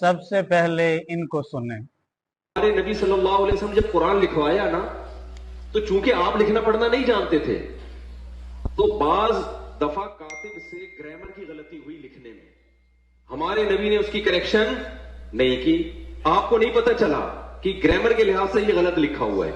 सबसे पहले इनको सुने। हमारे नबी सल्लल्लाहु अलैहि वसल्लम जब कुरान लिखवाया ना, तो चूंकि आप लिखना पढ़ना नहीं जानते थे, तो बाज दफा कातिब से ग्रामर की गलती हुई लिखने में, हमारे नबी ने उसकी करेक्शन नहीं की। आपको नहीं पता चला कि ग्रामर के लिहाज से ये गलत लिखा हुआ है,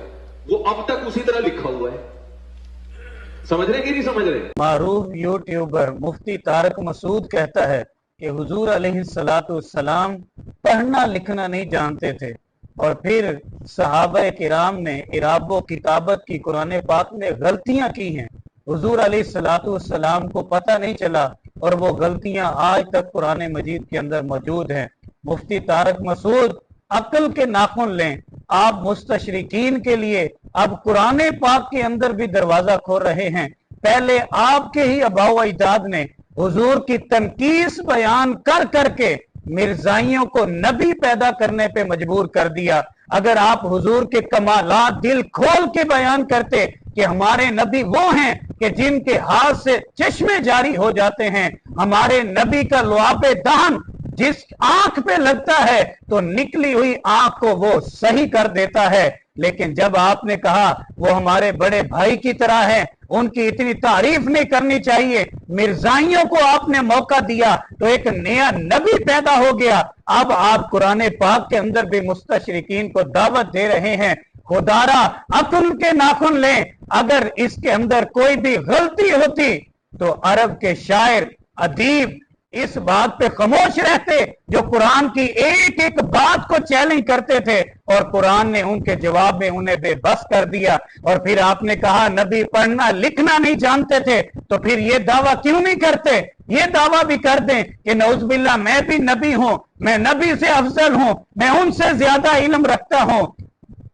वो अब तक उसी तरह लिखा हुआ है। समझ रहे कि नहीं समझ रहे? मारूफ यूट्यूबर मुफ्ती तारक मसूद कहता है कि हुजूर अलैहिस्सलाम पढ़ना लिखना नहीं जानते थे, और फिर सहाबा किराम ने इराबो किताबत की कुरान पाक में गलतियां की हैं। हुजूर अलैहिस्सलाम को पता नहीं चला, और वो गलतियां आज तक कुरान मजीद के अंदर मौजूद हैं। मुफ्ती तारक मसूद, अक्ल के नाखून लें। आप मुस्तशरिकीन के लिए अब कुरान पाक के अंदर भी दरवाजा खोल रहे हैं। पहले आपके ही आबाओ अजदाद ने हुजूर की तनकीस बयान कर करके मिर्जाइयों को नबी पैदा करने पे मजबूर कर दिया। अगर आप हुजूर के कमालात दिल खोल के बयान करते कि हमारे नबी वो हैं कि जिनके हाथ से चश्मे जारी हो जाते हैं, हमारे नबी का लुआबे दहन जिस आंख पे लगता है तो निकली हुई आंख को वो सही कर देता है। लेकिन जब आपने कहा वो हमारे बड़े भाई की तरह है, उनकी इतनी तारीफ नहीं करनी चाहिए, मिर्जाइयों को आपने मौका दिया, तो एक नया नबी पैदा हो गया। अब आप कुरान पाक के अंदर भी मुस्तशरिकीन को दावत दे रहे हैं। खुदारा अक्ल के नाखून लें। अगर इसके अंदर कोई भी गलती होती तो अरब के शायर अदीब इस बात पे खामोश रहते, जो कुरान की एक एक बात को चैलेंज करते थे, और कुरान ने उनके जवाब में उन्हें बेबस कर दिया। और फिर आपने कहा नबी पढ़ना लिखना नहीं जानते थे, तो फिर ये दावा क्यों नहीं करते? ये दावा भी कर दें कि नौजुबिल्लाह मैं भी नबी हूं, मैं नबी से अफजल हूं, मैं उनसे ज्यादा इल्म रखता हूं।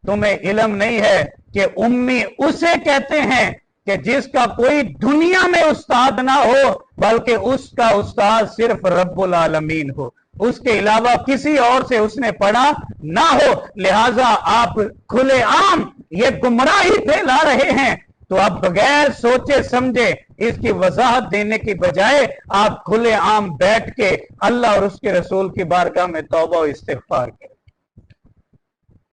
तुम्हें इल्म नहीं है कि उम्मी उसे कहते हैं कि जिसका कोई दुनिया में उस्ताद ना हो, बल्कि उसका उस्ताद सिर्फ रब्बुल आलमीन हो, उसके अलावा किसी और से उसने पढ़ा ना हो। लिहाजा आप खुले आम ये गुमराही फैला रहे हैं। तो आप बगैर सोचे समझे इसकी वजाहत देने की बजाय आप खुले आम बैठ के अल्लाह और उसके रसूल की बारगाह में तौबा और इस्तिगफार करें।